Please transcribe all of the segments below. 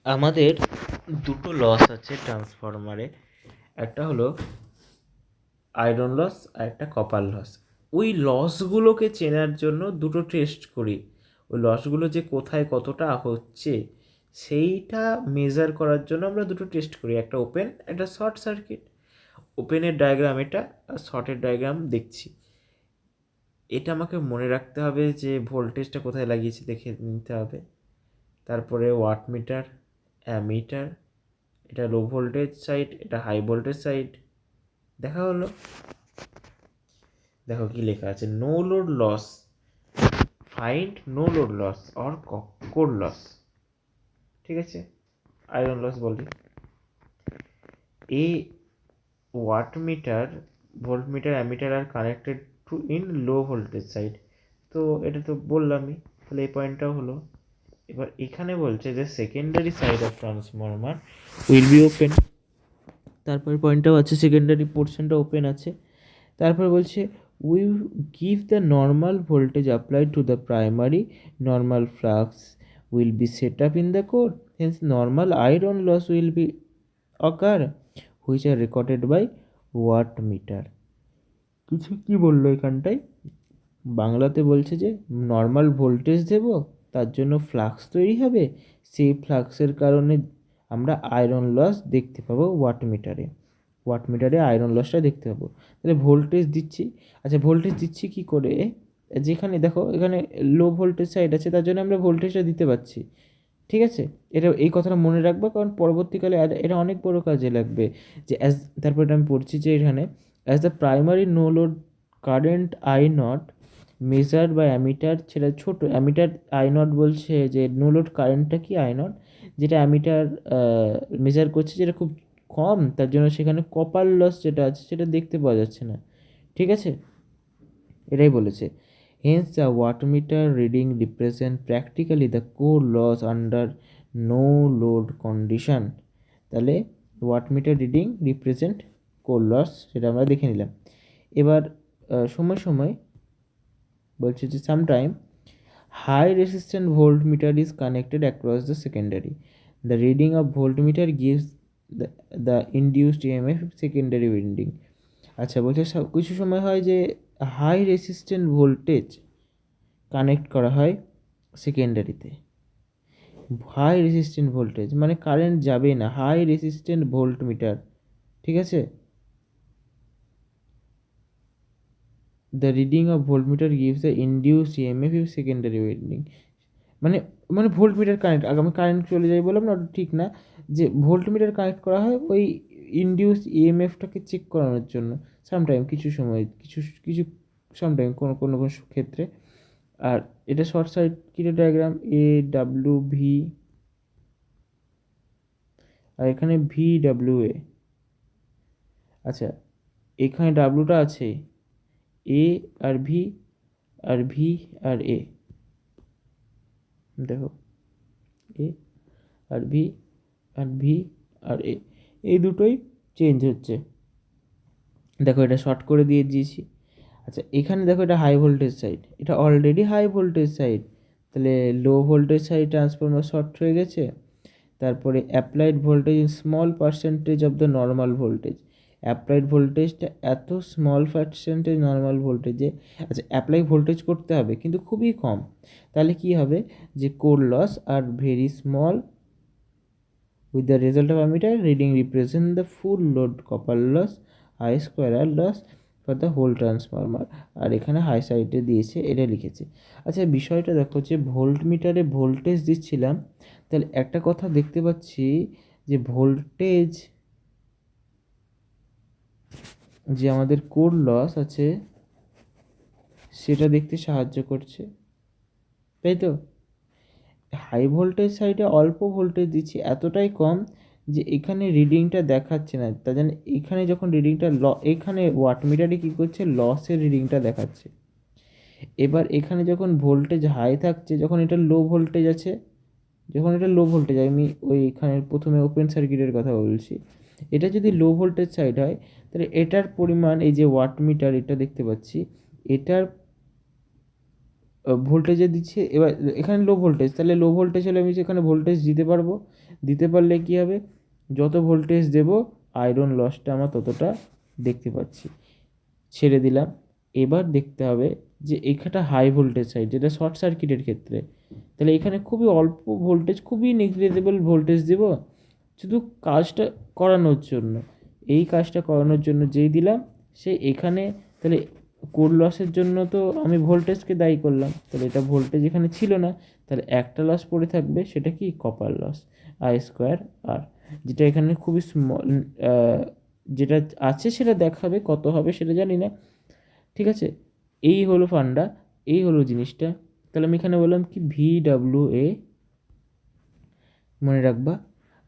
আমাদের দুটো লস আছে ট্রান্সফরমারে। একটা হলো আয়রন লস আর একটা কপার লস। ওই লসগুলোকে চেনার জন্য দুটো টেস্ট করি। ওই লসগুলো যে কোথায় কতটা হচ্ছে সেইটা মেজার করার জন্য আমরা দুটো টেস্ট করি, একটা ওপেন একটা শর্ট সার্কিট। ওপেনের ডায়াগ্রাম এটা, আর শর্টের ডায়াগ্রাম দেখছি। এটা আমাকে মনে রাখতে হবে যে ভোল্টেজটা কোথায় লাগিয়েছি দেখে নিতে হবে। তারপরে ওয়াটমিটার, অ্যামিটার, এটা লো ভোল্টেজ সাইড, এটা হাই ভোল্টেজ সাইড। দেখা হলো। দেখো কি লেখা আছে, no load loss, find no load loss or core loss. ঠিক আছে, আয়রন লস বলি। এই wattmeter, voltmeter, ammeter are connected to in low voltage side. তো এটা তো বললামই, তাহলে এই পয়েন্টটাও হলো। এবার এখানে বলছে যে secondary side of transformer will be open. তারপর পয়েন্টটাও আছে, সেকেন্ডারি পোর্শনটা ওপেন আছে। তারপর বলছে we give the normal voltage applied to the primary, normal flux will be set up in the core, hence normal iron loss will be occur which are recorded by watt meter. কিছু কি বললো এখানটায়, বাংলাতে বলছে যে normal voltage দেব, তার জন্য flux তৈরি হবে, সেই ফ্লাক্সের কারণে আমরা আয়রন লস দেখতে পাবো ওয়াটমিটারে। ওয়াটমিটারে আয়রন লসটা দেখতে পাবো। তাহলে ভোল্টেজ দিচ্ছি। আচ্ছা, ভোল্টেজ দিচ্ছি কি করে? যেখানে দেখো এখানে লো ভোল্টেজ সাইড আছে, তার জন্য আমরা ভোল্টেজটা দিতে পারছি। ঠিক আছে, এটা এই কথাটা মনে রাখবো, কারণ পরবর্তীকালে এটা অনেক বড় কাজে লাগবে। যে অ্যাজ, তারপরে আমি পড়ছি যে এখানে as the primary no load current I not measure by ammeter, সেটা ছোট অ্যামিটার আই নট বলছে যে নো লোড কারেন্টটা কি আই নট, যেটা অ্যামিটার মেজার করছে যেটা খুব কম, তার জন্য সেখানে কপার লস যেটা আছে সেটা দেখতে পাওয়া যাচ্ছে না। ঠিক আছে, এটাই বলেছে। Hence the wattmeter reading represent practically the core loss under no load condition. তাহলে wattmeter reading represent core loss, সেটা আমরা দেখে নিলাম। এবার সময় সময় বলছে যে sometime high resistant voltmeter is connected across the secondary, the reading of voltmeter gives the induced EMF secondary winding. আচ্ছা, বলছে কিছু সময় হয় যে হাই রেসিস্ট্যান্ট ভোল্টেজ কানেক্ট করা হয় সেকেন্ডারিতে। হাই রেসিস্ট্যান্ট ভোল্টেজ মানে কারেন্ট যাবে না, হাই রেসিস্ট্যান্ট ভোল্টমিটার। ঠিক আছে, the reading of voltmeter gives the induced EMF if secondary winding. মানে মানে ভোল্টমিটার কানেক্ট, আমি কারেন্ট চলে যাই বললাম না, ওটা ঠিক না। যে ভোল্টমিটার কানেক্ট করা হয় ওই ইনডিউস ইএমএফটাকে চেক করানোর জন্য সামটাইম, কিছু সময়, কিছু কিছু সামটাইম, কোনো কোনো কোনো ক্ষেত্রে। আর এটা শর্ট সার্কিটের ডায়াগ্রাম, এ ডাব্লিউ ভি, আর এখানে ভি ডাব্লিউ এ। আচ্ছা, এখানে ডাব্লুটা আছে, এ আর ভি, আর ভি আর এ। দেখো, এ আর ভি, আর ভি আর এ, এই দুটোই চেঞ্জ হচ্ছে। দেখো এটা শর্ট করে দিয়ে দিয়েছি। আচ্ছা, এখানে দেখো এটা হাই ভোল্টেজ সাইড, এটা অলরেডি হাই ভোল্টেজ সাইড, তাহলে low voltage side transformer short হয়ে গেছে। তারপরে applied voltage in small percentage of the normal voltage, applied ভোল্টেজটা এত স্মল পার্সেন্টেজ নর্মাল ভোল্টেজে। আচ্ছা, অ্যাপ্লাই ভোল্টেজ করতে হবে কিন্তু খুবই কম, তাহলে কি হবে যে core loss are very small with the result of ammeter reading represent the full load copper loss I square R loss for the whole transformer। আর এখানে হাই সাইডে দিয়েছে, এটা লিখেছে। আচ্ছা, বিষয়টা দেখো যে ভোল্টমিটারে ভোল্টেজ দিচ্ছিলাম, তাহলে একটা কথা দেখতে পাচ্ছি যে ভোল্টেজ, যে আমাদের কোর লস আছে সেটা দেখতে সাহায্য করছে, তাই তো। হাই ভোল্টেজ সাইডে অল্প ভোল্টেজ দিচ্ছি, এতটাই কম যে এখানে রিডিংটা দেখাচ্ছে না, তার জন্য এখানে যখন রিডিংটা এখানে ওয়াটমিটারে কী করছে, লসের রিডিংটা দেখাচ্ছে। এবার এখানে যখন ভোল্টেজ হাই থাকছে, যখন এটা লো ভোল্টেজ আছে, যখন এটা লো ভোল্টেজ, আমি ওই এখানে প্রথমে ওপেন সার্কিটের কথা বলছি, এটা যদি লো ভোল্টেজ সাইড হয় তাহলে এটার পরিমাণ, এই যে ওয়াটমিটার এটা দেখতে পাচ্ছি, এটার ভোল্টেজে দিচ্ছে, এবার এখানে লো ভোল্টেজ, তাহলে লো ভোল্টেজ হলে আমি সেখানে ভোল্টেজ দিতে পারবো, দিতে পারলে কী হবে, যত ভোল্টেজ দেবো আয়রন লসটা আমার ততটা দেখতে পাচ্ছি। ছেড়ে দিলাম। এবার দেখতে হবে যে এখানটা হাই ভোল্টেজ সাইড, যেটা শর্ট সার্কিটের ক্ষেত্রে, তাহলে এখানে খুবই অল্প ভোল্টেজ, খুবই নেগলিজেবল ভোল্টেজ দেবো শুধু কাজটা করানোর জন্য। এই কাজটা করানোর জন্য যেই দিলাম, সে এখানে তাহলে কোর লসের জন্য তো আমি ভোল্টেজকে দায়ী করলাম, তাহলে এটা ভোল্টেজ এখানে ছিল না, তাহলে একটা লস পড়ে থাকবে, সেটা কি কপার লস, আই স্কোয়ার আর, যেটা এখানে খুবই স্মল, যেটা আছে সেটা দেখাবে, কত হবে সেটা জানি না, ঠিক আছে। এই হলো ফান্ডা, এই হলো জিনিসটা। তাহলে আমি এখানে বললাম কি ভি ডাব্লিউ এ মনে রাখবা,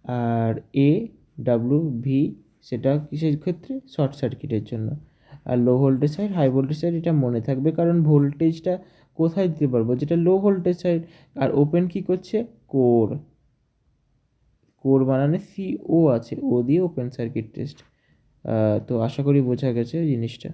আর এ ডাব্লিউ ভি সেটা কিসের ক্ষেত্রে, শর্ট সার্কিটের জন্য। আর low voltage side high voltage side এটা মনে থাকবে, কারণ ভোল্টেজটা কোথায় দিতে পারবো, যেটা লো ভোল্টেজ সাইড। আর ওপেন কি করছে, কোর, কোর বানানে সি ও আছে, ও দিয়ে ওপেন সার্কিট টেস্ট। তো আশা করি বোঝা গেছে জিনিসটা।